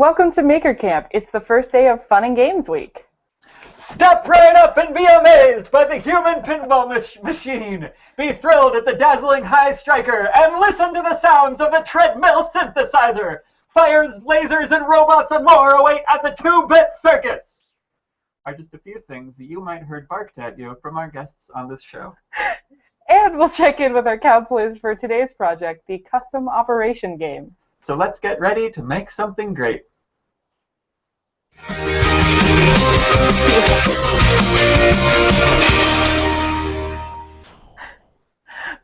Welcome to Maker Camp. It's the first day of Fun and Games Week. Step right up and be amazed by the human pinball machine. Be thrilled at the dazzling high striker and listen to the sounds of the Treadmill synthesizer. Fires, lasers, and robots and more await at the Two Bit Circus. Are just a few things that you might heard barked at you from our guests on this show. And we'll check in with our counselors for today's project, the Custom Operation Game. So let's get ready to make something great.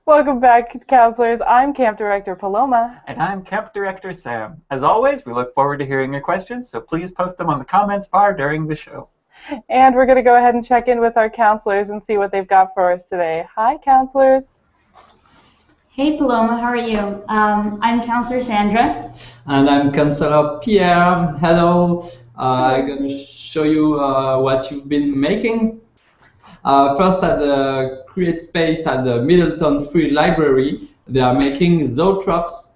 Welcome back, counselors. I'm Camp Director Paloma. And I'm Camp Director Sam. As always, we look forward to hearing your questions, so please post them on the comments bar during the show. And we're going to go ahead and check in with our counselors and see what they've got for us today. Hi, counselors. Hey, Paloma, how are you? I'm Counselor Sandra. And I'm Counselor Pierre. Hello. I'm going to show you what you've been making. First, at the Create Space at the Middleton Free Library, they are making zoetrops.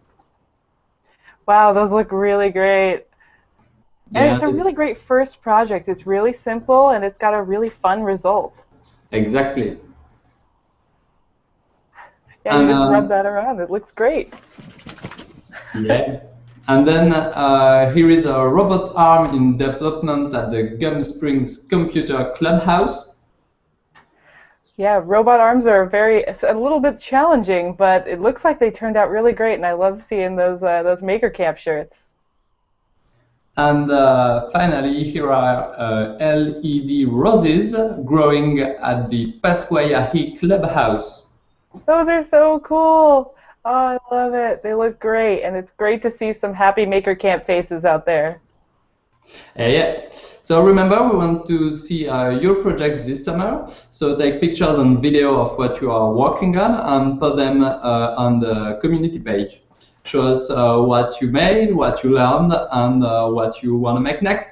Wow, those look really great. And Yeah, it's a really great first project. It's really simple, and it's got a really fun result. Exactly. Yeah, you just rub that around. It looks great. Yeah. And then here is a robot arm in development at the Gum Springs Computer Clubhouse. Yeah, robot arms are it's a little bit challenging, but it looks like they turned out really great, and I love seeing those Maker Camp shirts. And finally, here are LED roses growing at the Pasquayahi Clubhouse. Those are so cool. Oh, I love it. They look great, and it's great to see some happy Maker Camp faces out there. Yeah. So remember, we want to see your project this summer. So take pictures and video of what you are working on and put them on the community page. Show us what you made, what you learned, and what you want to make next.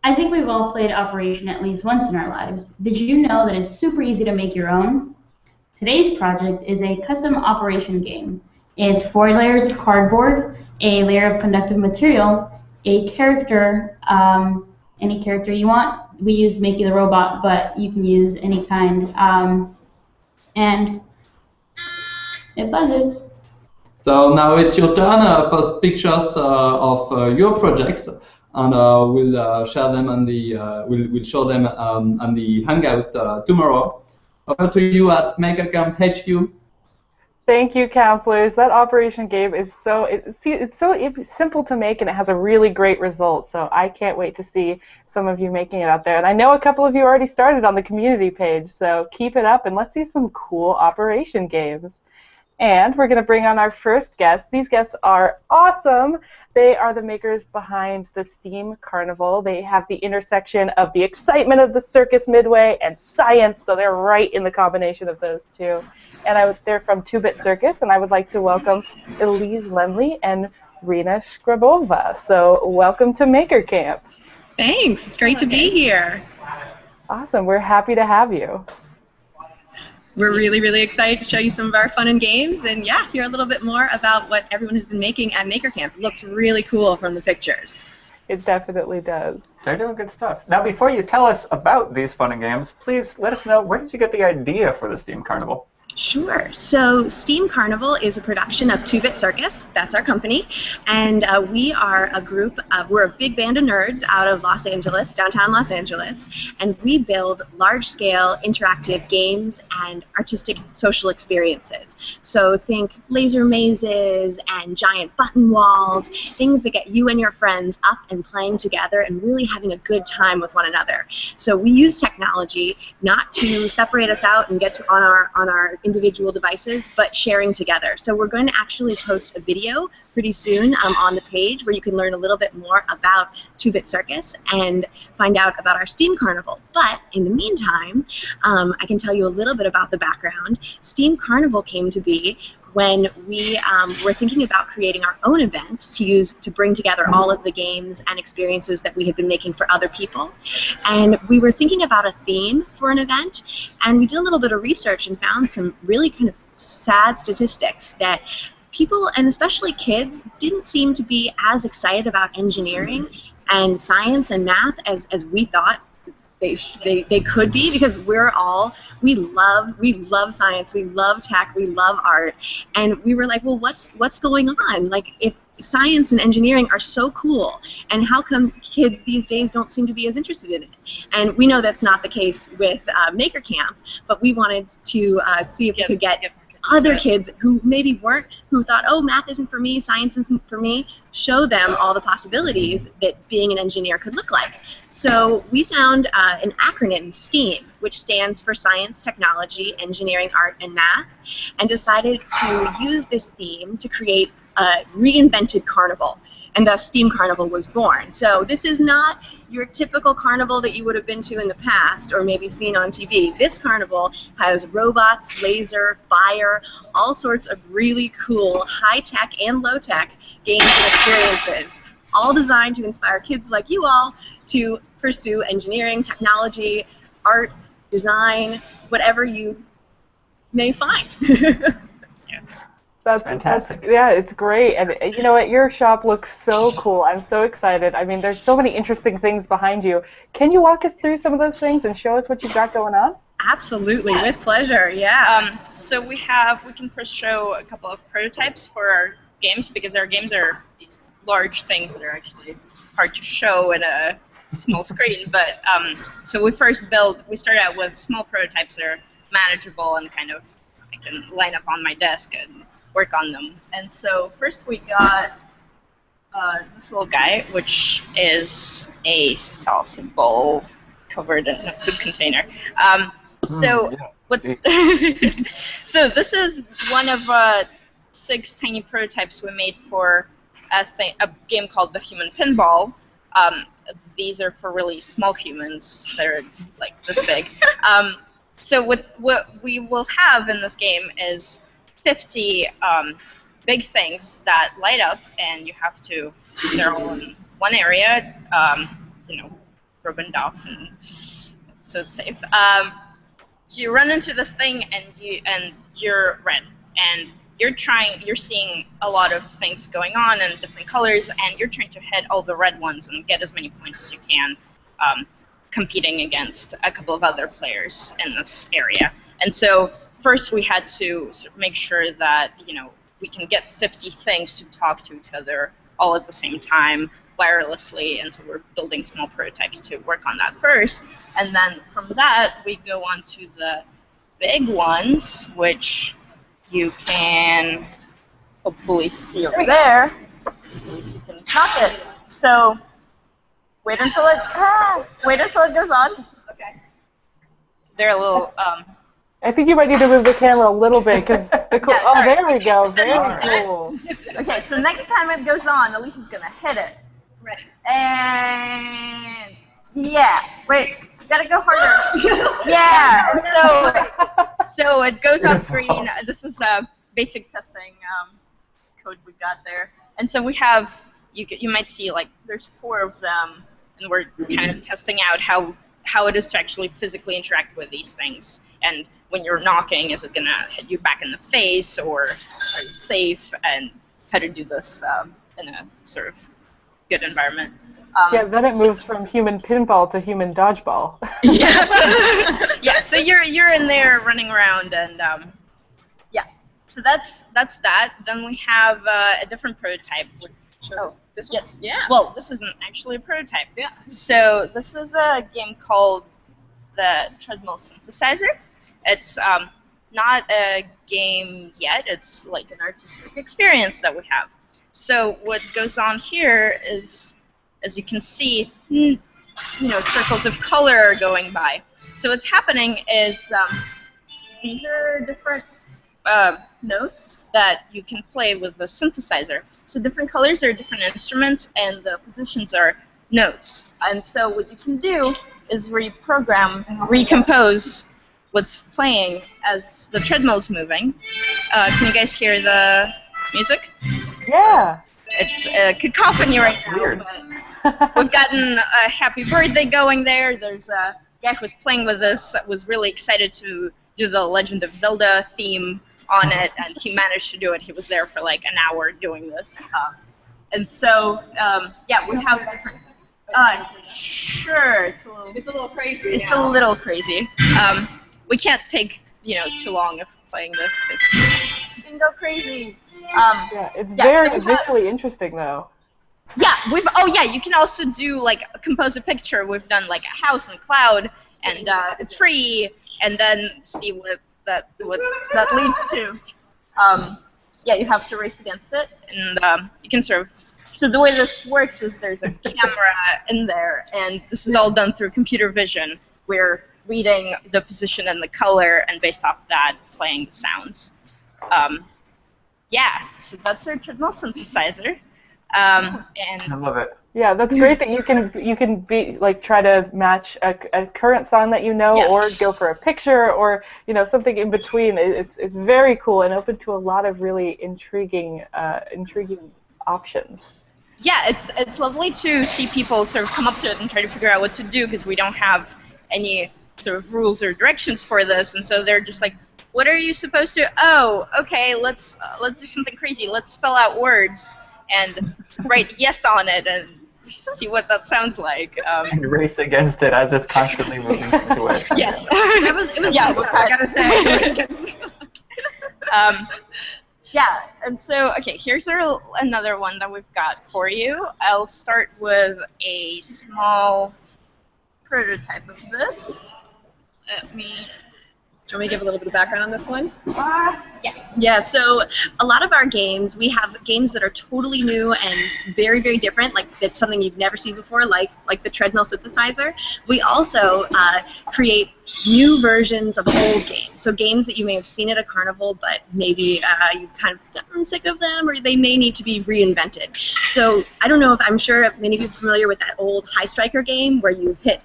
I think we've all played Operation at least once in our lives. Did you know that it's super easy to make your own? Today's project is a custom operation game. It's 4 layers of cardboard, a layer of conductive material, a character, any character you want. We used Mickey the Robot, but you can use any kind. And it buzzes. So now it's your turn. Post pictures of your projects, and we'll share them on the we'll show them on the Hangout tomorrow. Over to you at Maker Camp HQ. Thank you, counselors. That operation game is it's so simple to make, and it has a really great result. So I can't wait to see some of you making it out there. And I know a couple of you already started on the community page, so keep it up and let's see some cool operation games. And we're going to bring on our first guest. These guests are awesome. They are the makers behind the Steam Carnival. They have the intersection of the excitement of the circus midway and science, so they're right in the combination of those two. And they're from 2 Bit Circus, and I would like to welcome Elise Lemley and Rena Skrabova. So welcome to Maker Camp. Thanks. It's great to be here. Awesome. We're happy to have you. We're really, really excited to show you some of our fun and games and, yeah, hear a little bit more about what everyone has been making at Maker Camp. It looks really cool from the pictures. It definitely does. They're doing good stuff. Now, before you tell us about these fun and games, please let us know, where did you get the idea for the Steam Carnival? Sure. So Steam Carnival is a production of 2 Bit Circus. That's our company. And we are we're a big band of nerds out of Los Angeles, downtown Los Angeles. And we build large-scale interactive games and artistic social experiences. So think laser mazes and giant button walls, things that get you and your friends up and playing together and really having a good time with one another. So we use technology not to separate us out and get on our individual devices, but sharing together. So we're going to actually post a video pretty soon on the page where you can learn a little bit more about 2 Bit Circus and find out about our Steam Carnival. But in the meantime, I can tell you a little bit about the background. Steam Carnival came to be when we were thinking about creating our own event to bring together all of the games and experiences that we had been making for other people. And we were thinking about a theme for an event, and we did a little bit of research and found some really kind of sad statistics that people, and especially kids, didn't seem to be as excited about engineering and science and math as we thought they could be, because we love science, we love tech, we love art, and we were like, well, what's going on? Like, if science and engineering are so cool, and how come kids these days don't seem to be as interested in it? And we know that's not the case with Maker Camp, but we wanted to see if we could get other kids who maybe weren't, who thought, oh, math isn't for me, science isn't for me, show them all the possibilities that being an engineer could look like. So we found an acronym, STEAM, which stands for Science, Technology, Engineering, Art, and Math, and decided to use this theme to create a reinvented carnival. And thus STEAM Carnival was born. So this is not your typical carnival that you would have been to in the past or maybe seen on TV. This carnival has robots, laser, fire, all sorts of really cool high-tech and low-tech games and experiences, all designed to inspire kids like you all to pursue engineering, technology, art, design, whatever you may find. That's fantastic. Yeah, it's great. And you know what? Your shop looks so cool. I'm so excited. I mean, there's so many interesting things behind you. Can you walk us through some of those things and show us what you've got going on? Absolutely, with pleasure. Yeah. So we can first show a couple of prototypes for our games, because our games are these large things that are actually hard to show at a small screen. But so we started out with small prototypes that are manageable and kind of I can line up on my desk and work on them. And so first we got this little guy, which is a salsa bowl covered in a food container. So this is one of 6 tiny prototypes we made for a game called the Human Pinball. These are for really small humans. They're like this big. So what we will have in this game is 50 big things that light up, and they're all in one area, ribboned off, and so it's safe. So you run into this thing, and you're red, and you're seeing a lot of things going on in different colors, and you're trying to hit all the red ones and get as many points as you can, competing against a couple of other players in this area. And so first we had to make sure that we can get 50 things to talk to each other all at the same time wirelessly, and so we're building small prototypes to work on that first. And then from that we go on to the big ones, which you can hopefully see over there. At least you can knock it. So wait until it goes on. Okay. They're a little. I think you might need to move the camera a little bit, because yeah, there we go. Very cool. Okay, so next time it goes on, Alicia's gonna hit it. Ready. And yeah, wait, gotta go harder. Yeah, and so it goes off green. This is basic testing code we got there, and so we have you might see like there's 4 of them, and we're kind of testing out how it is to actually physically interact with these things. And when you're knocking, is it going to hit you back in the face, or are you safe, and how to do this in a sort of good environment. Then it moves from human pinball to human dodgeball. Yeah, so you're in there running around, and yeah. So that's that. Then we have a different prototype. This one? Yes. Yeah. Well, this isn't actually a prototype. Yeah. So this is a game called the Treadmill Synthesizer. It's not a game yet. It's like an artistic experience that we have. So what goes on here is, as you can see, circles of color are going by. So what's happening is these are different notes that you can play with the synthesizer. So different colors are different instruments, and the positions are notes. And so what you can do is recompose what's playing as the treadmill's moving. Can you guys hear the music? Yeah. It's a cacophony right now. Weird. We've gotten a happy birthday going there. There's a guy who was playing with this that was really excited to do the Legend of Zelda theme on it, and he managed to do it. He was there for like an hour doing this. And so, yeah, we have different. Sure, it's a little crazy. It's a little crazy. We can't take too long of playing this because you can go crazy. Yeah, it's very visually interesting though. Yeah, you can also do like compose a picture. We've done like a house and a cloud and a tree, and then see what that leads to. Yeah, you have to race against it, and you can sort of. So the way this works is there's a camera in there, and this is all done through computer vision. We're reading the position and the color, and based off that, playing the sounds. Yeah, so that's our Treadmill synthesizer. And I love it. Yeah, that's great that you can be like try to match a current song that you know, Yeah. or go for a picture, or something in between. It's very cool and open to a lot of really intriguing options. yeah, it's lovely to see people sort of come up to it and try to figure out what to do, because we don't have any sort of rules or directions for this, and so they're just like, what are you supposed to? Oh, okay, let's do something crazy. Let's spell out words and write yes on it and see what that sounds like. And race against it as it's constantly moving into it. Yes. It was Yeah, fun, I gotta say. Yeah, and so, okay, here's another one that we've got for you. I'll start with a small prototype of this. Let me... Do you want me to give a little bit of background on this one? Yes. Yeah, so a lot of our games, we have games that are totally new and very, very different, like that's something you've never seen before, like the Treadmill synthesizer. We also create new versions of old games, so games that you may have seen at a carnival, but maybe you've kind of gotten sick of them, or they may need to be reinvented. So I don't know if I'm sure many of you are familiar with that old High Striker game where you hit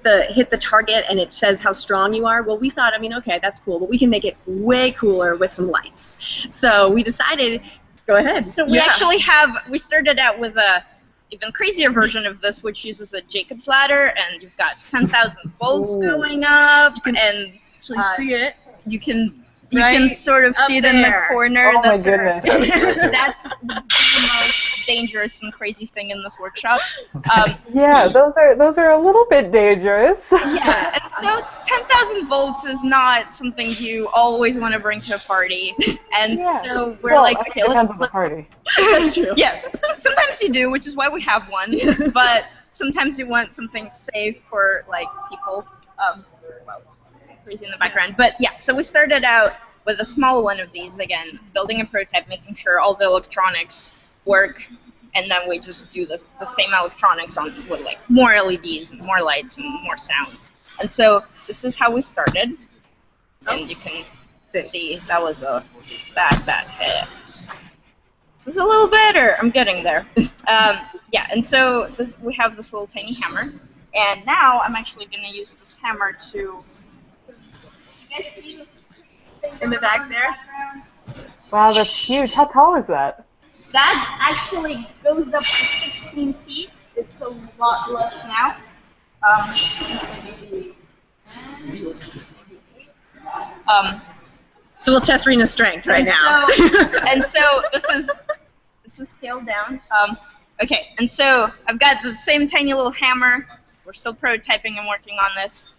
the target and it says how strong you are. Well, we thought, okay, that's cool, but we can make it way cooler with some lights. So we decided, go ahead. So we actually we started out with a even crazier version of this, which uses a Jacob's ladder, and you've got 10,000 volts going up, and actually see it. you can sort of see it in the corner. Oh my goodness. That's the most dangerous and crazy thing in this workshop. Yeah, those are a little bit dangerous. Yeah, and so 10,000 volts is not something you always want to bring to a party, and so we're like, okay, depends on the party. That's true. Yes, sometimes you do, which is why we have one, but sometimes you want something safe for like people. Crazy in the background, but yeah, so we started out with a small one of these, again, building a prototype, making sure all the electronics work, and then we just do the same electronics with like more LEDs and more lights and more sounds. And so this is how we started, and you can see that was a bad hit. This is a little better. I'm getting there. Yeah, and so we have this little tiny hammer, and now I'm actually going to use this hammer to... In the back there? Wow, that's huge. How tall is that? That actually goes up to 16 feet. It's a lot less now. So we'll test Rena's strength right now. And so this is scaled down. Okay, and so I've got the same tiny little hammer. We're still prototyping and working on this.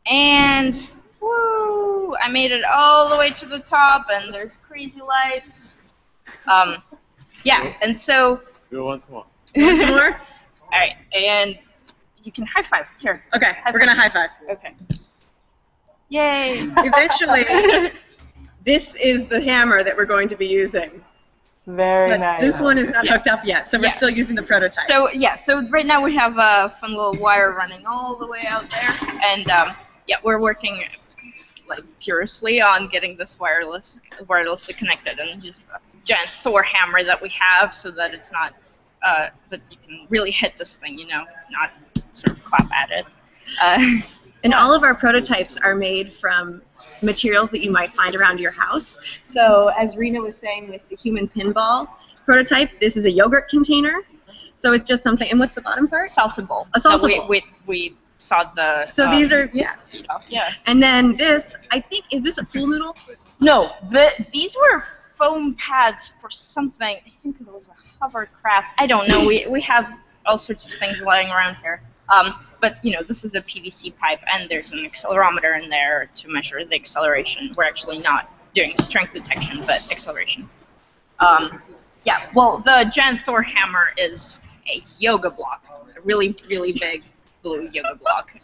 And woo! I made it all the way to the top, and there's crazy lights. Yeah, and so... Do it once more. Once more? All right, and you can high five. Here. Okay, we're going to high five. Okay. Yay! Eventually, this is the hammer that we're going to be using. Very But nice. this one is not hooked up yet, so we're still using the prototype. So yeah, so right now we have a fun little wire running all the way out there, and yeah, we're working like furiously on getting this wirelessly connected, and just a giant Thor hammer that we have, so that it's not that you can really hit this thing, not sort of clap at it. And all of our prototypes are made from materials that you might find around your house. So as Rena was saying with the human pinball prototype, this is a yogurt container. So it's just something, and what's the bottom part? Salsa bowl. A salsa bowl. We sawed the So these are, feet off. Yeah. And then this, I think, is this a pool noodle? No, these were foam pads for something. I think it was a hovercraft. I don't know. We have all sorts of things lying around here. But this is a PVC pipe, and there's an accelerometer in there to measure the acceleration. We're actually not doing strength detection, but acceleration. Yeah. Well, the giant Thor hammer is a yoga block, a really, really big blue yoga block.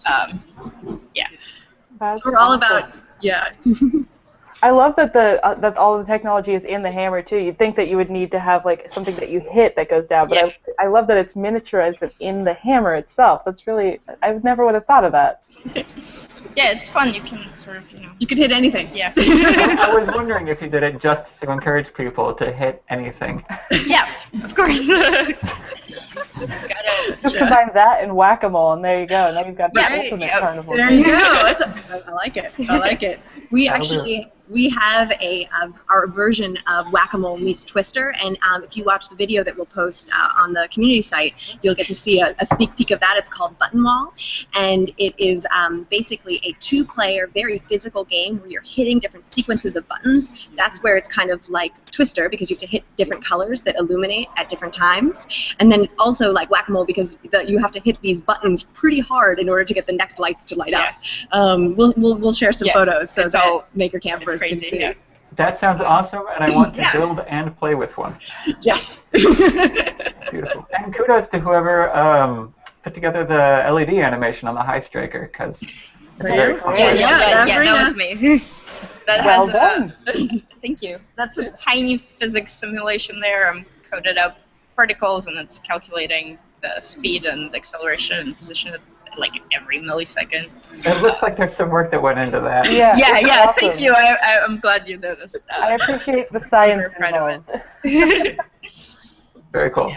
Yeah. That's We're all awesome. about, yeah. I love that that all the technology is in the hammer too. You'd think that you would need to have like something that you hit that goes down, but Yeah. I love that it's miniaturized and in the hammer itself. That's really, I never would have thought of that. Yeah, it's fun. You can sort of, You could hit anything. Yeah. I was wondering if you did it just to encourage people to hit anything. Yeah, of course. Gotta, Just combine that and whack-a-mole, and there you go. Now you've got the Right, ultimate yep. carnival. There you go. I like it. I like it. We have our version of Whack-A-Mole meets Twister, and if you watch the video that we'll post on the community site, you'll get to see a sneak peek of that. It's called Button Wall, and it is basically a two-player, very physical game where you're hitting different sequences of buttons. That's where it's kind of like Twister, because you have to hit different colors that illuminate at different times. And then it's also like Whack-A-Mole because you have to hit these buttons pretty hard in order to get the next lights to light up. We'll share some photos so that Maker campers can see. Yeah. That sounds awesome, and I want to build and play with one. Yes. Beautiful. And kudos to whoever put together the LED animation on the high striker, because it's very fun. That was me. That Well has done. thank you. That's a tiny physics simulation there. I'm coded up particles, and it's calculating the speed and the acceleration and position at like every millisecond. It looks like there's some work that went into that. Yeah, Yeah. awesome. Thank you. I'm glad you noticed that. I appreciate the science We're proud of involved. Very cool.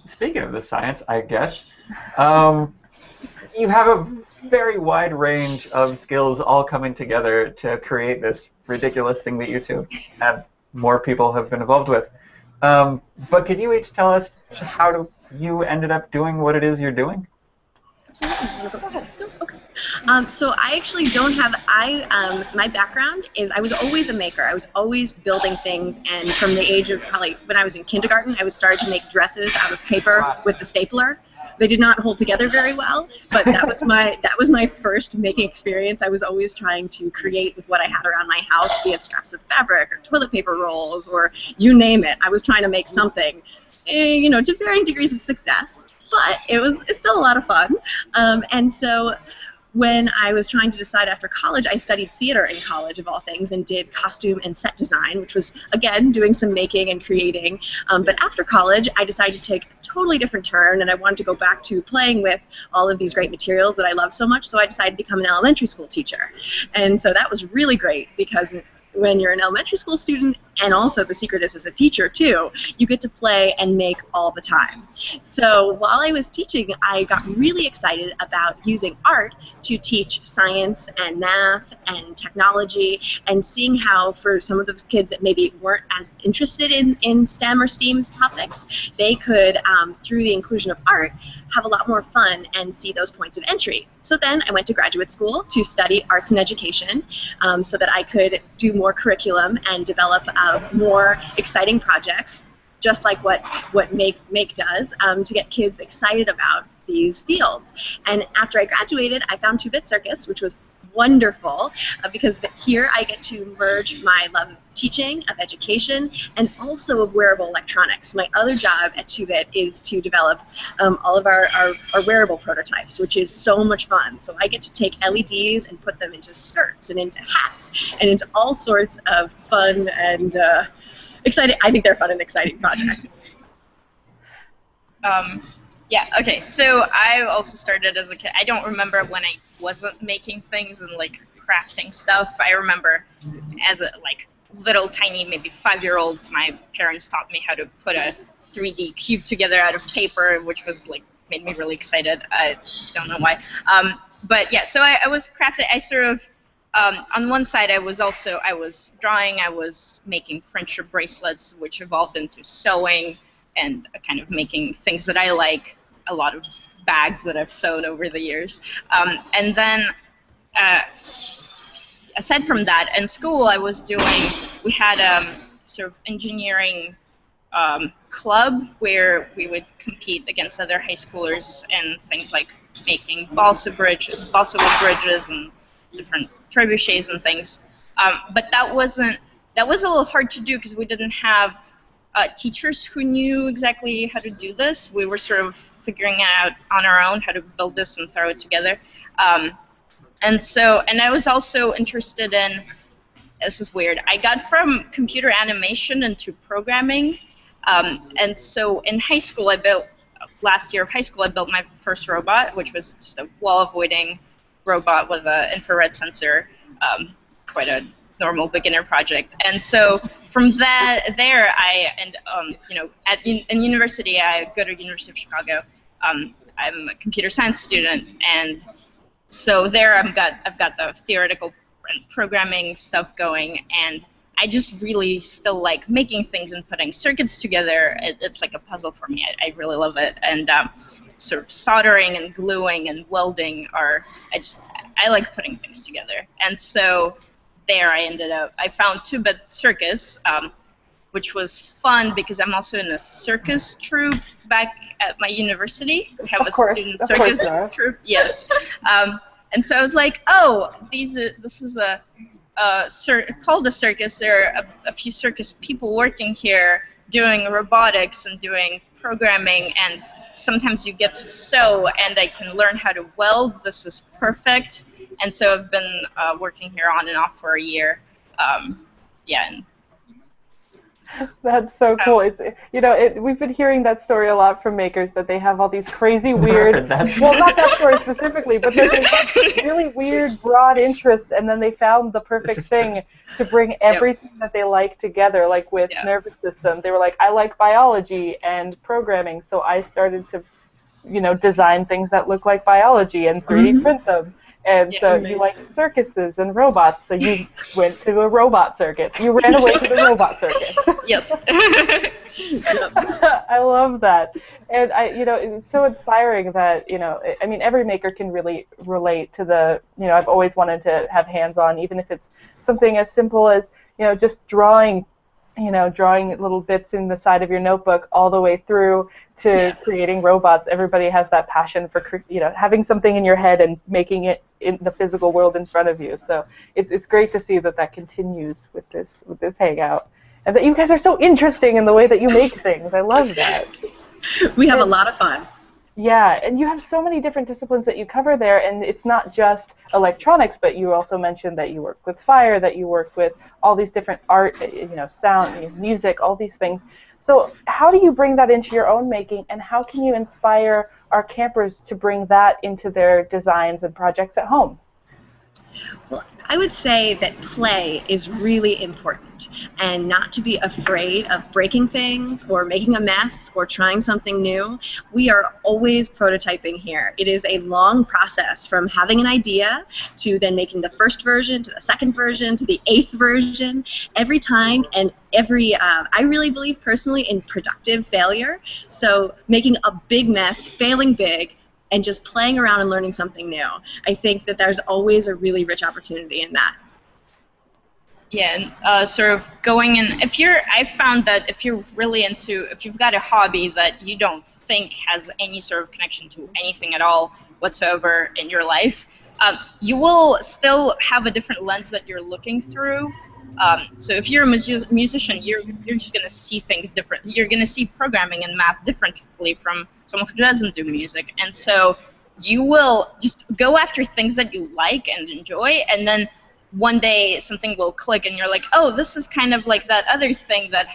Speaking of the science, I guess, you have a very wide range of skills all coming together to create this ridiculous thing that you two and more people have been involved with. But could you each tell us how you ended up doing what it is you're doing? Okay. So I actually don't have, my background is I was always a maker. I was always building things, and from the age of probably when I was in kindergarten, I was starting to make dresses out of paper with the stapler. They did not hold together very well, but that was my first making experience. I was always trying to create with what I had around my house, be it scraps of fabric or toilet paper rolls or you name it. I was trying to make something, to varying degrees of success. But it's still a lot of fun. And so when I was trying to decide after college, I studied theater in college, of all things, and did costume and set design, which was, again, doing some making and creating. But after college, I decided to take a totally different turn, and I wanted to go back to playing with all of these great materials that I love so much, so I decided to become an elementary school teacher. And so that was really great, because when you're an elementary school student, and also the secret is as a teacher too, you get to play and make all the time. So while I was teaching, I got really excited about using art to teach science and math and technology, and seeing how for some of those kids that maybe weren't as interested in STEM or STEAM's topics, they could, through the inclusion of art, have a lot more fun and see those points of entry. So then I went to graduate school to study arts and education, so that I could do more curriculum and develop more exciting projects, just like what Make does, to get kids excited about these fields. And after I graduated, I found Two Bit Circus, which was wonderful, because here I get to merge my love of teaching, of education, and also of wearable electronics. My other job at Two Bit is to develop all of our wearable prototypes, which is so much fun. So I get to take LEDs and put them into skirts and into hats and into all sorts of fun and exciting. I think they're fun and exciting projects. Yeah, okay, so I also started as a kid. I don't remember when I wasn't making things and like crafting stuff. I remember as a little tiny, maybe 5-year-old, my parents taught me how to put a 3D cube together out of paper, which was made me really excited. I don't know why. But yeah, so I was crafting. I sort of, on one side I was drawing, I was making friendship bracelets, which evolved into sewing and kind of making things that I like, a lot of bags that I've sewn over the years. And then aside from that, in school we had sort of engineering club where we would compete against other high schoolers in things like making balsa wood bridges and different trebuchets and things. But that was a little hard to do because we didn't have teachers who knew exactly how to do this. We were sort of figuring out on our own how to build this and throw it together. And I was also interested in, this is weird, I got from computer animation into programming. And so in high school, last year of high school, I built my first robot, which was just a wall-avoiding robot with an infrared sensor, quite a normal beginner project. And so from in university, I go to University of Chicago. I'm a computer science student, and so there I've got the theoretical and programming stuff going, and I just really still like making things and putting circuits together. It's like a puzzle for me. I really love it, and sort of soldering and gluing and welding I like putting things together. And so there I found Two Bit Circus, which was fun because I'm also in a circus troupe back at my university. We have student circus troupe. Yes. And so I was like, oh, this is called a circus. There are a few circus people working here doing robotics and doing programming, and sometimes you get to sew, and I can learn how to weld. This is perfect. And so I've been working here on and off for a year. That's so cool. It's we've been hearing that story a lot from makers, that they have all these crazy weird, well, not that story specifically, but they have really weird broad interests, and then they found the perfect thing to bring everything that they like together. Like with nervous system, they were like, I like biology and programming, so I started to design things that look like biology and 3D print them. And so you like circuses and robots, so you went to a robot circus. You ran away to the robot circus. Yes. I love that. And it's so inspiring that, every maker can really relate to the, I've always wanted to have hands-on, even if it's something as simple as, just drawing little bits in the side of your notebook all the way through to creating robots. Everybody has that passion for, having something in your head and making it in the physical world in front of you. So it's great to see that continues with this hangout, and that you guys are so interesting in the way that you make things. I love that. We have a lot of fun. Yeah, and you have so many different disciplines that you cover there, and it's not just electronics, but you also mentioned that you work with fire, that you work with all these different art, sound, music, all these things. So how do you bring that into your own making, and how can you inspire our campers to bring that into their designs and projects at home? Well, I would say that play is really important, and not to be afraid of breaking things or making a mess or trying something new. We are always prototyping here. It is a long process from having an idea to then making the first version to the second version to the 8th version every time, and I really believe personally in productive failure. So making a big mess, failing big, and just playing around and learning something new. I think that there's always a really rich opportunity in that. Yeah, and sort of going in, I found that if you've got a hobby that you don't think has any sort of connection to anything at all whatsoever in your life, you will still have a different lens that you're looking through. So if you're a musician, you're just going to see things different. You're going to see programming and math differently from someone who doesn't do music. And so you will just go after things that you like and enjoy, and then one day something will click and you're like, oh, this is kind of like that other thing that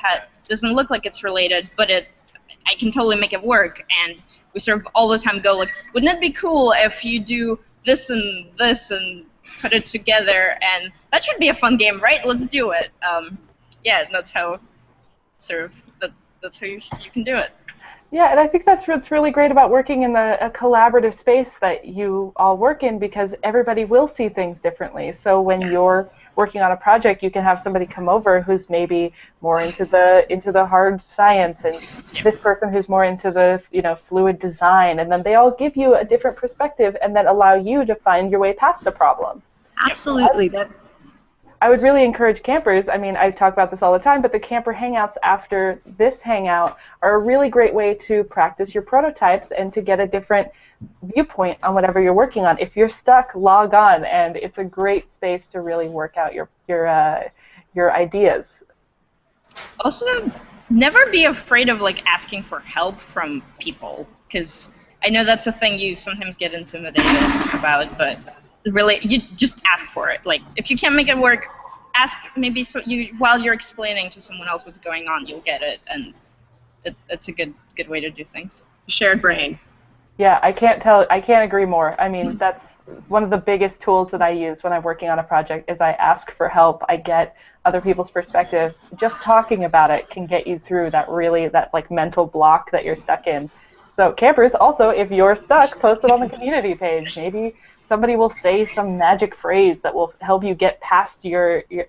doesn't look like it's related, but I can totally make it work. And we sort of all the time go like, wouldn't it be cool if you do this and put it together, and that should be a fun game, right? Let's do it. That's how that's how you can do it. Yeah, and I think that's what's really great about working in a collaborative space that you all work in, because everybody will see things differently. So when you're working on a project, you can have somebody come over who's maybe more into the hard science, and this person who's more into the fluid design, and then they all give you a different perspective and then allow you to find your way past a problem. Absolutely. I would really encourage campers. I mean, I talk about this all the time, but the camper hangouts after this hangout are a really great way to practice your prototypes and to get a different viewpoint on whatever you're working on. If you're stuck, log on, and it's a great space to really work out your ideas. Also, never be afraid of like asking for help from people, because I know that's a thing you sometimes get intimidated about, but really, you just ask for it. Like, if you can't make it work, ask maybe while you're explaining to someone else what's going on, you'll get it, and it's a good way to do things. Shared brain. Yeah, I can't agree more. I mean, that's one of the biggest tools that I use when I'm working on a project is I ask for help. I get other people's perspectives. Just talking about it can get you through that like mental block that you're stuck in. So campers, also, if you're stuck, post it on the community page. Maybe somebody will say some magic phrase that will help you get past the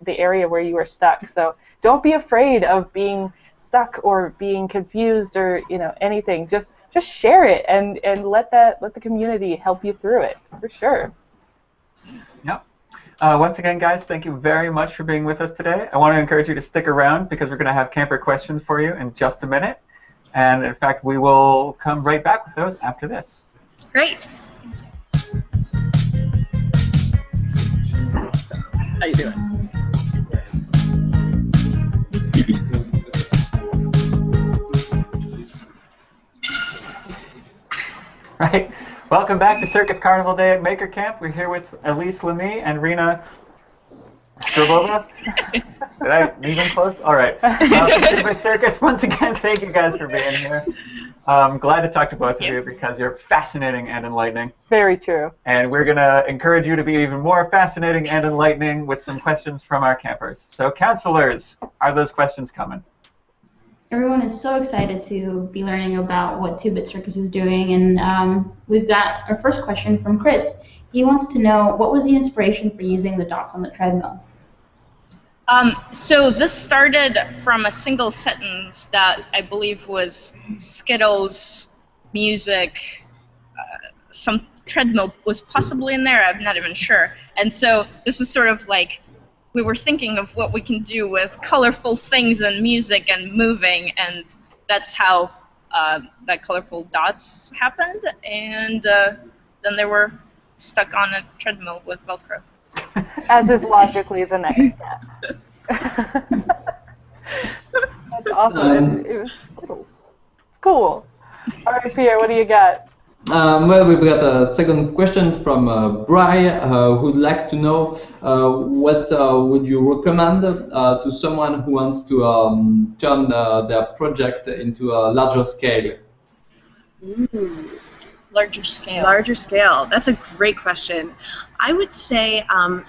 area where you are stuck. So don't be afraid of being stuck or being confused or anything. Just share it and let the community help you through it, for sure. Yep. Once again, guys, thank you very much for being with us today. I want to encourage you to stick around because we're going to have camper questions for you in just a minute. And in fact, we will come right back with those after this. Great. How you doing? Right. Welcome back to Circus Carnival Day at Maker Camp. We're here with Elise Lamy and Rena Skrabova. Did I leave them close? All right. Two Bit Circus, once again, thank you guys for being here. I'm glad to talk to both of you because you're fascinating and enlightening. Very true. And we're going to encourage you to be even more fascinating and enlightening with some questions from our campers. So, counselors, are those questions coming? Everyone is so excited to be learning about what Two Bit Circus is doing, and we've got our first question from Chris. He wants to know, what was the inspiration for using the dots on the treadmill? So this started from a single sentence that I believe was Skittles, music, some treadmill was possibly in there, I'm not even sure. And so this was sort of like, we were thinking of what we can do with colorful things and music and moving, and that's how that colorful dots happened, and then they were stuck on a treadmill with Velcro. As is logically the next step. That's awesome. It was Skittles. It's cool. All right, Pierre, what do you got? Well, we've got a second question from Bri, who'd like to know what would you recommend to someone who wants to turn their project into a larger scale? Ooh. Larger scale. Larger scale. That's a great question. I would say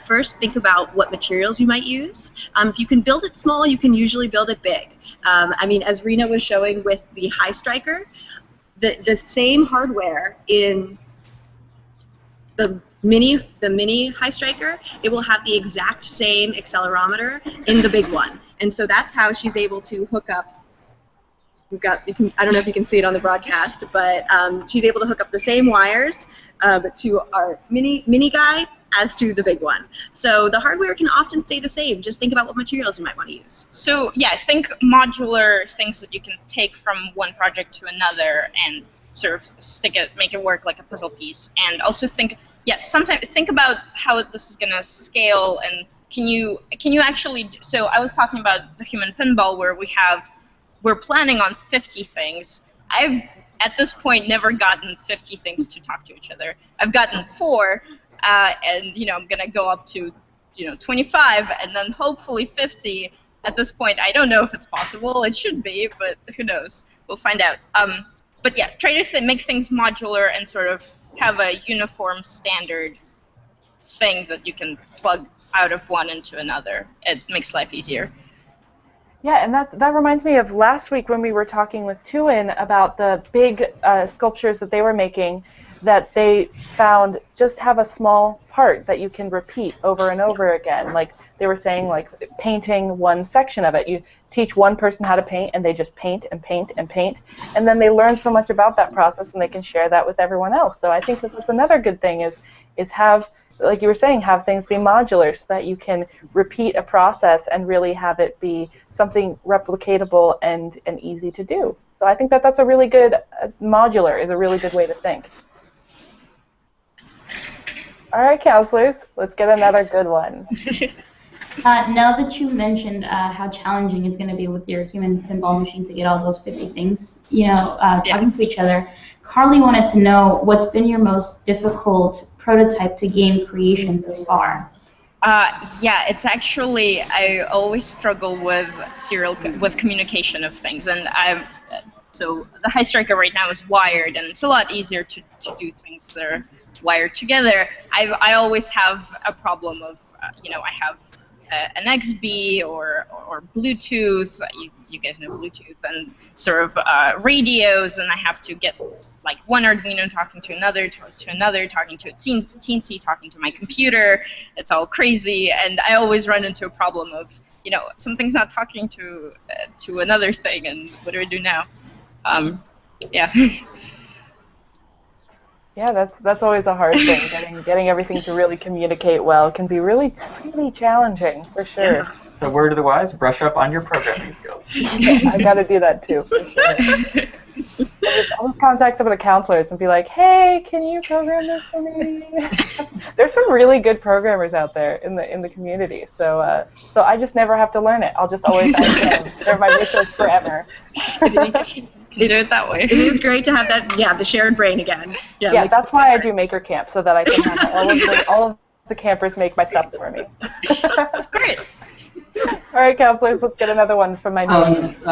first think about what materials you might use. If you can build it small, you can usually build it big. I mean, as Rena was showing with the High Striker, the same hardware in the mini High Striker, it will have the exact same accelerometer in the big one. And so that's how she's able to hook up. I don't know if you can see it on the broadcast, but she's able to hook up the same wires to our mini guy as to the big one. So the hardware can often stay the same. Just think about what materials you might want to use. So yeah, think modular things that you can take from one project to another and sort of make it work like a puzzle piece. And also think about how this is going to scale, and can you actually so I was talking about the human pinball where we're planning on 50 things. I've, at this point, never gotten 50 things to talk to each other. I've gotten 4, and I'm gonna go up to 25, and then hopefully 50. At this point, I don't know if it's possible. It should be, but who knows? We'll find out. But yeah, try to make things modular and sort of have a uniform standard thing that you can plug out of one into another. It makes life easier. Yeah, and that reminds me of last week when we were talking with Tuin about the big sculptures that they were making that they found just have a small part that you can repeat over and over again. Like they were saying, like painting one section of it. You teach one person how to paint, and they just paint and paint and paint, and then they learn so much about that process, and they can share that with everyone else. So I think that that's another good thing is have like you were saying, have things be modular so that you can repeat a process and really have it be something replicatable and easy to do. So I think that that's a really good, modular is a really good way to think. All right, counselors, let's get another good one. Now that you mentioned how challenging it's going to be with your human pinball machine to get all those 50 things, talking to each other, Carly wanted to know what's been your most difficult prototype to game creation thus far. Yeah, it's actually, I always struggle with with communication of things, and so the High Striker right now is wired, and it's a lot easier to do things that are wired together. I always have a problem of, I have an XB or Bluetooth. You guys know Bluetooth, and sort of radios, and I have to get like one Arduino talking to another, talking to a teensy, talking to my computer. It's all crazy, and I always run into a problem of, something's not talking to another thing, and what do I do now? Yeah. Yeah, that's always a hard thing. Getting everything to really communicate well can be really, really challenging, for sure. Yeah. So word of the wise, brush up on your programming skills. I got to do that too, for sure. I'll contact some of the counselors and be like, hey, can you program this for me? There's some really good programmers out there in the community, so I just never have to learn it. I'll just always ask them. They're my resource forever. You do it that way. It is great to have that, the shared brain again. Yeah, that's why I do Maker Camp, so that I can have all of the campers make my stuff for me. That's great. All right, counselors, let's get another one from my notes. We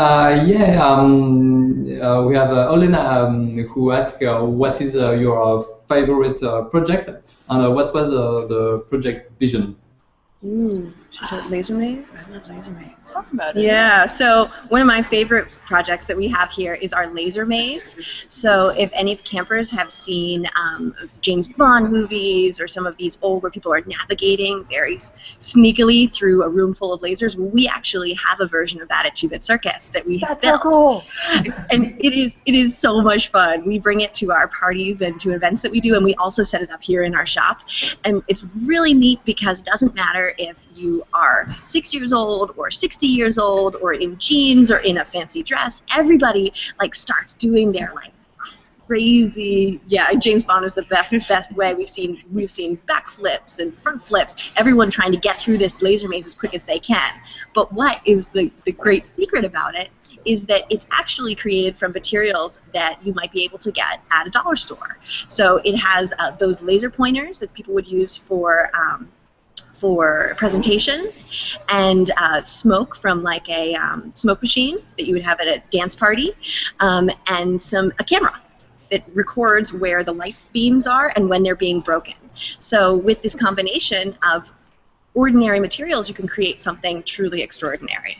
have Olena who asked what is your favorite project, and what was the project vision? Laser maze? I love laser maze. Talk about it. Yeah, so one of my favorite projects that we have here is our laser maze. So if any campers have seen James Bond movies or some of these old where people are navigating very sneakily through a room full of lasers, we actually have a version of that at Two Bit Circus that we have built. That's so cool. And it is so much fun. We bring it to our parties and to events that we do, and we also set it up here in our shop. And it's really neat because it doesn't matter if you are 6 years old or 60 years old or in jeans or in a fancy dress. Everybody starts doing their crazy. Yeah, James Bond is the best way. We've seen back flips and front flips. Everyone trying to get through this laser maze as quick as they can. But what is the great secret about it is that it's actually created from materials that you might be able to get at a dollar store. So it has those laser pointers that people would use for presentations, and smoke from a smoke machine that you would have at a dance party, and a camera that records where the light beams are and when they're being broken. So with this combination of ordinary materials, you can create something truly extraordinary.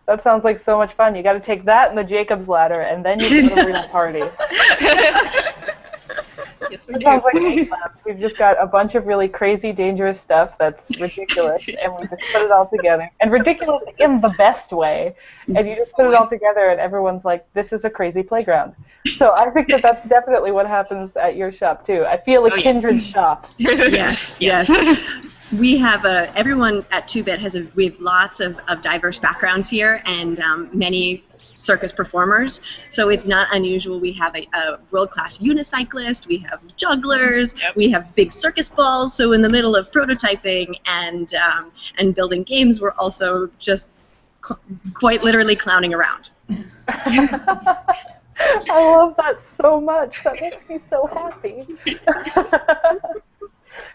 That sounds like so much fun. You got to take that and the Jacob's ladder, and then you can go to a real party. Yes, we It do. sounds like labs. We've just got a bunch of really crazy, dangerous stuff that's ridiculous, and we just put it all together. And ridiculous in the best way. And you just put it all together, and everyone's like, this is a crazy playground. So I think that that's definitely what happens at your shop, too. I feel a kindred shop. Yes. We have everyone at 2-Bit we have lots of diverse backgrounds here, and many circus performers, so it's not unusual. We have a world-class unicyclist, we have jugglers, we have big circus balls, so in the middle of prototyping and building games, we're also just quite literally clowning around. I love that so much. That makes me so happy.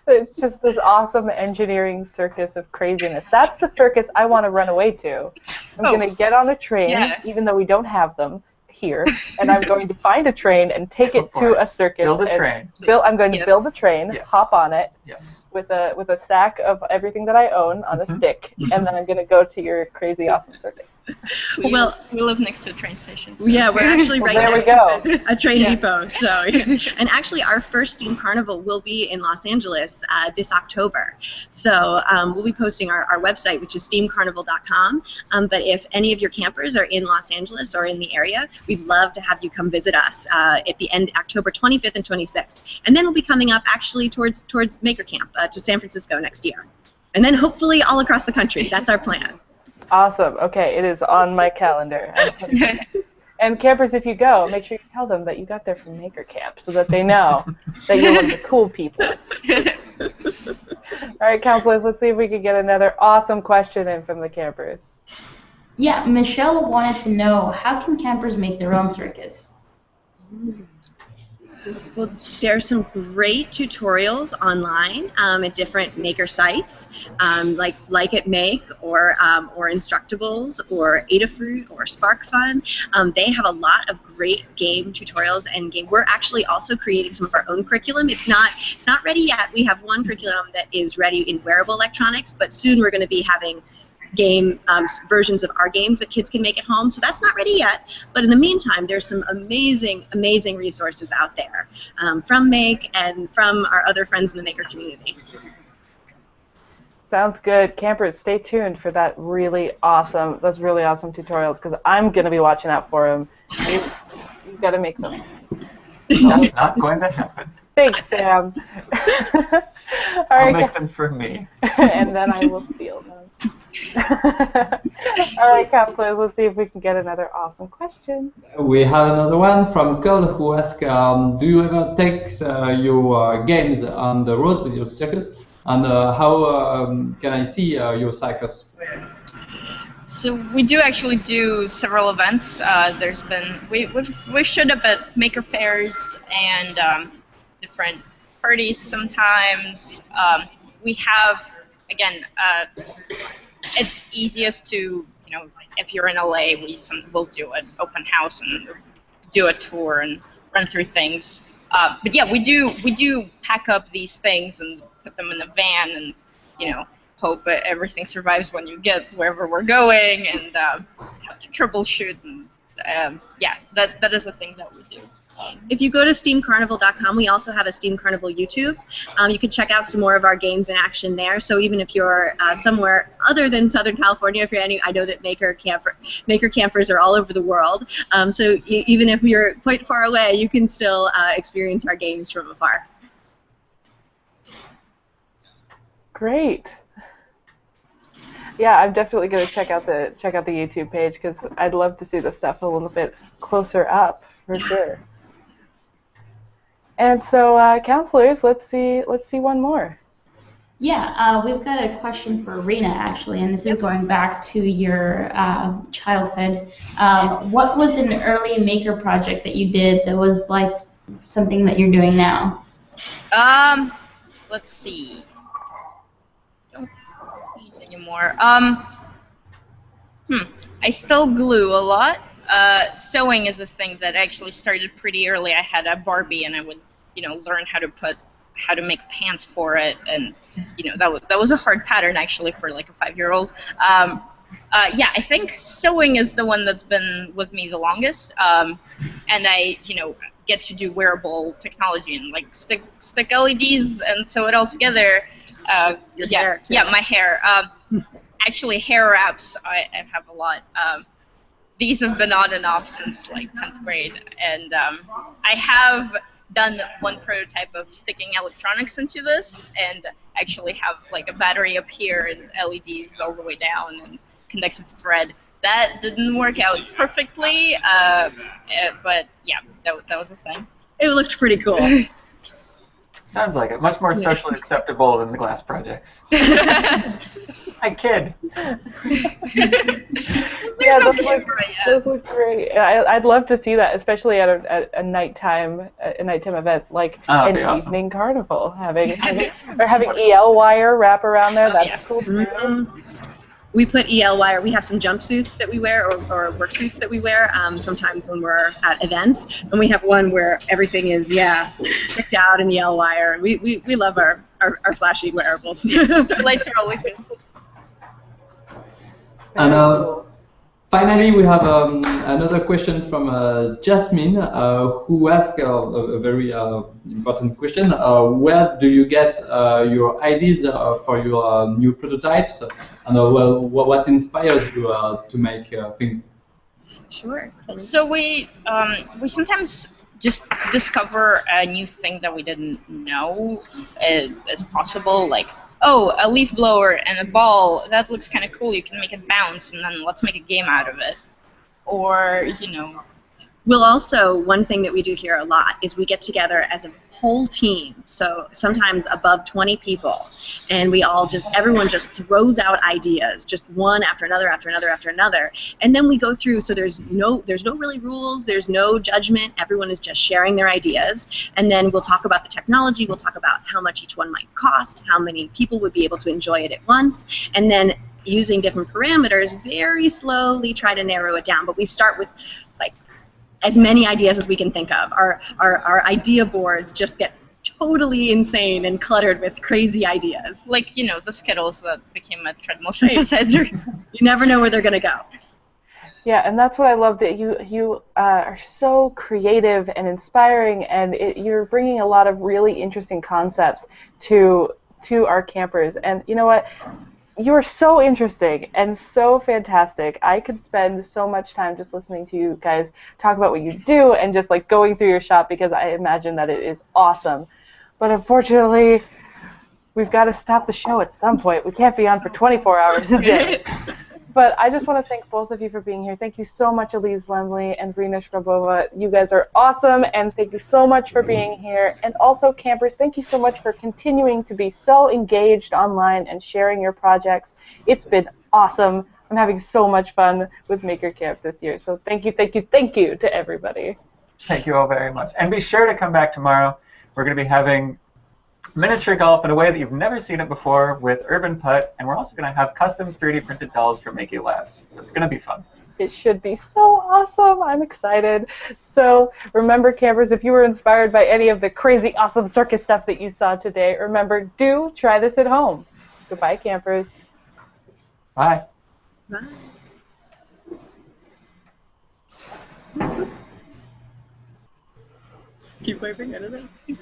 It's just this awesome engineering circus of craziness. That's the circus I want to run away to. I'm going to get on a train, even though we don't have them here, and I'm going to find a train and take it to a circus. Build a train. I'm going to build a train, hop on it, with a stack of everything that I own on a stick, and then I'm going to go to your crazy awesome circus. We Well, we live next to a train station. So. yeah, we're actually right there we next go. to a train Yeah. depot. So, and actually, our first Steam Carnival will be in Los Angeles this October. So we'll be posting our website, which is steamcarnival.com. But if any of your campers are in Los Angeles or in the area, we'd love to have you come visit us at the end, October 25th and 26th. And then we'll be coming up actually towards Maker Camp to San Francisco next year. And then hopefully all across the country. That's our plan. Awesome. Okay, it is on my calendar. And campers, if you go, make sure you tell them that you got there from Maker Camp so that they know that you're one of the cool people. All right, counselors, let's see if we can get another awesome question in from the campers. Yeah, Michelle wanted to know, how can campers make their own circus? Well, there are some great tutorials online at different maker sites, like at Make or Instructables or Adafruit or SparkFun. They have a lot of great game tutorials and game. We're actually also creating some of our own curriculum. It's not ready yet. We have one curriculum that is ready in wearable electronics, but soon we're going to be having game versions of our games that kids can make at home. So that's not ready yet, but in the meantime, there's some amazing resources out there from Make and from our other friends in the Maker community. Sounds good. Campers, stay tuned for those really awesome tutorials, because I'm going to be watching out for them. You've got to make them. That's not going to happen. Thanks, Sam. All I'll right, make them for me. and then I will steal them. All right, counselors, let's see if we can get another awesome question. We have another one from Carl who asks, do you ever take your games on the road with your circus? And how can I see your circus? So we do actually do several events. There's been we've showed up at maker fairs and different parties sometimes. We have, again, it's easiest to, if you're in LA, we'll do an open house and do a tour and run through things. But yeah, we do pack up these things and put them in a van and hope everything survives when you get wherever we're going, and have to troubleshoot. And yeah, that is a thing that we do. If you go to steamcarnival.com, we also have a Steam Carnival YouTube. You can check out some more of our games in action there. So even if you're somewhere other than Southern California, if you're I know that maker campers are all over the world. So even if you're quite far away, you can still experience our games from afar. Great. Yeah, I'm definitely going to check out the YouTube page, because I'd love to see the stuff a little bit closer up, for sure. And so, counselors, let's see one more. Yeah, we've got a question for Rena, actually, and this is going back to your childhood. What was an early maker project that you did that was like something that you're doing now? Let's see. Don't need anymore. I still glue a lot. Sewing is a thing that actually started pretty early. I had a Barbie, and I would, learn how to make pants for it, and that was a hard pattern actually for like a 5-year-old. Yeah, I think sewing is the one that's been with me the longest, and I get to do wearable technology and like stick LEDs and sew it all together. Yeah, my hair. Actually, hair wraps I have a lot. These have been on and off since like 10th grade, and I have done one prototype of sticking electronics into this, and actually have like a battery up here and LEDs all the way down and conductive thread. That didn't work out perfectly, but yeah, that was a thing. It looked pretty cool. Sounds like it. Much more socially acceptable than the glass projects. I kid. Yeah, those look great. I'd love to see that, especially at a nighttime event, like an evening carnival, having EL wire wrap around there. That's cool too. Mm-hmm. We put EL wire. We have some jumpsuits that we wear, or work suits that we wear sometimes when we're at events, and we have one where everything is tricked out in EL wire. We love our flashy wearables. Lights are always good. And Finally, we have another question from Jasmine, who asked a very important question. Where do you get your ideas for your new prototypes? And well, what inspires you to make things? Sure. So we sometimes just discover a new thing that we didn't know is possible. Like, oh, a leaf blower and a ball, that looks kind of cool. You can make it bounce, and then let's make a game out of it. Or, you know. We'll also, one thing that we do here a lot is we get together as a whole team, so sometimes above 20 people, and everyone just throws out ideas, just one after another, after another, after another, and then we go through, so there's no really rules, there's no judgment, everyone is just sharing their ideas, and then we'll talk about the technology, we'll talk about how much each one might cost, how many people would be able to enjoy it at once, and then using different parameters, very slowly try to narrow it down, but we start with like as many ideas as we can think of. Our idea boards just get totally insane and cluttered with crazy ideas. Like, you know, the Skittles that became a Treadmill synthesizer. You never know where they're going to go. Yeah, and that's what I love, that you are so creative and inspiring, and you're bringing a lot of really interesting concepts to our campers. And you know what? You're so interesting and so fantastic. I could spend so much time just listening to you guys talk about what you do and just like going through your shop, because I imagine that it is awesome. But unfortunately, we've got to stop the show at some point. We can't be on for 24 hours a day. But I just want to thank both of you for being here. Thank you so much, Elise Lemley and Vrina Shrabova. You guys are awesome, and thank you so much for being here. And also, campers, thank you so much for continuing to be so engaged online and sharing your projects. It's been awesome. I'm having so much fun with Maker Camp this year. So thank you, thank you, thank you to everybody. Thank you all very much. And be sure to come back tomorrow. We're going to be having miniature golf in a way that you've never seen it before with Urban Putt, and we're also going to have custom 3D printed dolls from Makey Labs. It's going to be fun. It should be so awesome. I'm excited. So remember, campers, if you were inspired by any of the crazy awesome circus stuff that you saw today, remember, do try this at home. Goodbye, campers. Bye. Bye. Keep waving, I don't know.